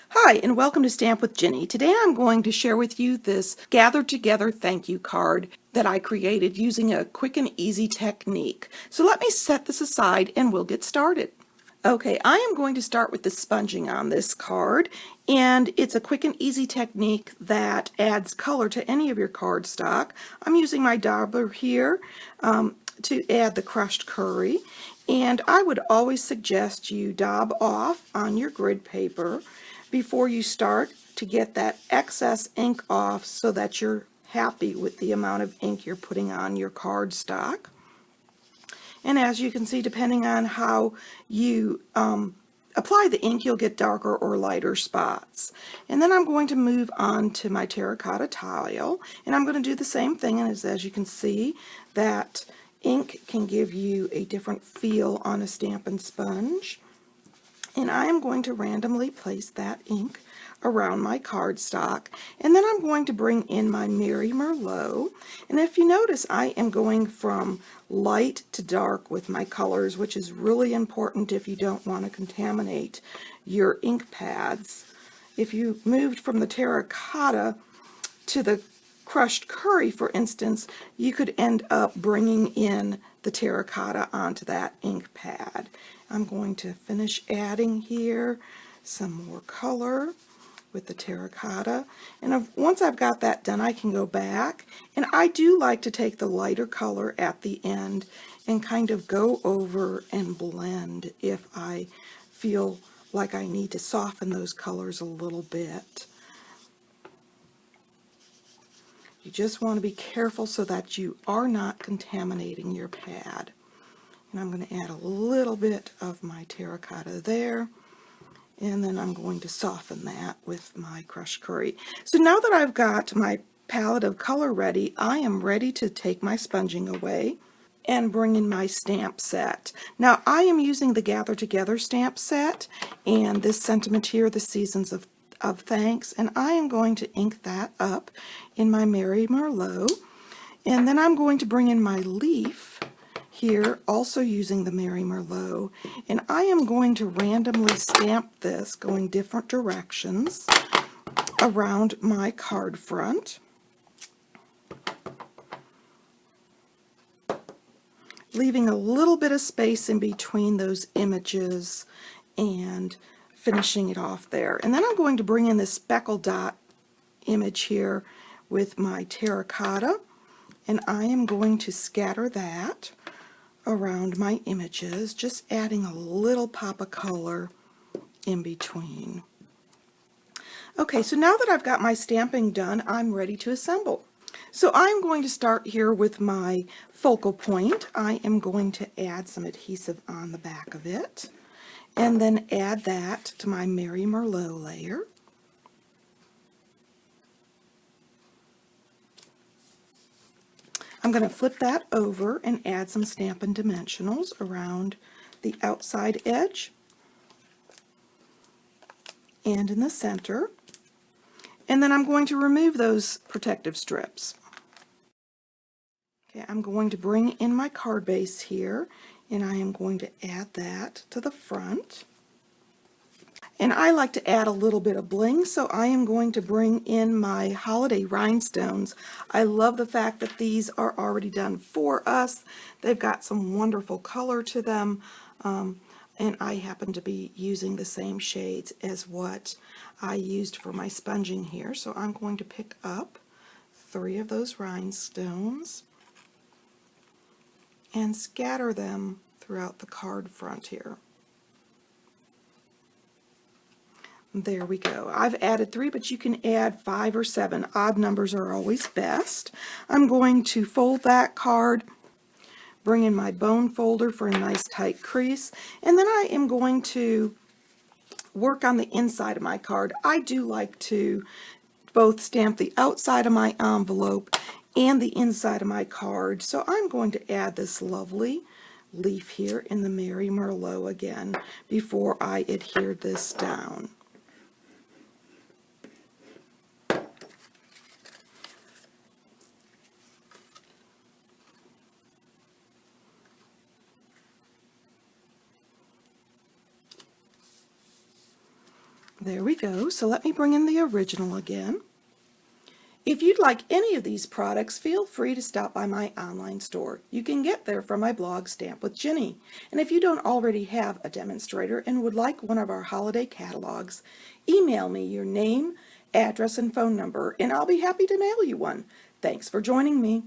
Hi, and welcome to Stamp with Ginny. Today I'm going to share with you this gathered together thank you card that I created using a quick and easy technique. So let me set this aside and we'll get started. Okay, I am going to start with the sponging on this card, and it's a quick and easy technique that adds color to any of your cardstock. I'm using my daubler here to add the crushed curry, and I would always suggest you daub off on your grid paper before you start to get that excess ink off so that you're happy with the amount of ink you're putting on your cardstock. And as you can see, depending on how you apply the ink, you'll get darker or lighter spots. And then I'm going to move on to my terracotta tile, and I'm going to do the same thing. And as you can see, that ink can give you a different feel on a Stampin' Sponge. And I am going to randomly place that ink around my cardstock, and then I'm going to bring in my Mary Merlot. And if you notice, I am going from light to dark with my colors, which is really important if you don't want to contaminate your ink pads. If you moved from the terracotta to the crushed curry, for instance, you could end up bringing in the terracotta onto that ink pad. I'm going to finish adding here some more color with the terracotta, and once I've got that done, I can go back, and I do like to take the lighter color at the end and kind of go over and blend if I feel like I need to soften those colors a little bit. You just want to be careful so that you are not contaminating your pad. And I'm going to add a little bit of my terracotta there, and then I'm going to soften that with my crushed curry. So now that I've got my palette of color ready, I am ready to take my sponging away and bring in my stamp set. Now I am using the Gather Together stamp set and this sentiment here, the Seasons of Thanks, and I am going to ink that up in my Mary Merlot, and then I'm going to bring in my leaf here, also using the Mary Merlot, and I am going to randomly stamp this going different directions around my card front, leaving a little bit of space in between those images and finishing it off there. And then I'm going to bring in this speckle dot image here with my terracotta, and I am going to scatter that around my images, just adding a little pop of color in between. Okay, so now that I've got my stamping done, I'm ready to assemble. So I'm going to start here with my focal point. I am going to add some adhesive on the back of it, and then add that to my Mary Merlot layer. I'm going to flip that over and add some Stampin' Dimensionals around the outside edge and in the center. And then I'm going to remove those protective strips. Okay, I'm going to bring in my card base here, and I am going to add that to the front. And I like to add a little bit of bling, so I am going to bring in my holiday rhinestones. I love the fact that these are already done for us. They've got some wonderful color to them, and I happen to be using the same shades as what I used for my sponging here. So I'm going to pick up 3 of those rhinestones and scatter them throughout the card front here. There we go. I've added 3, but you can add 5 or 7. Odd numbers are always best. I'm going to fold that card, bring in my bone folder for a nice tight crease, and then I am going to work on the inside of my card. I do like to both stamp the outside of my envelope and the inside of my card, so I'm going to add this lovely leaf here in the Mary Merlot again before I adhere this down. There we go. So let me bring in the original again. If you'd like any of these products, feel free to stop by my online store. You can get there from my blog, Stamp with Jini. And if you don't already have a demonstrator and would like one of our holiday catalogs, email me your name, address, and phone number, and I'll be happy to mail you one. Thanks for joining me.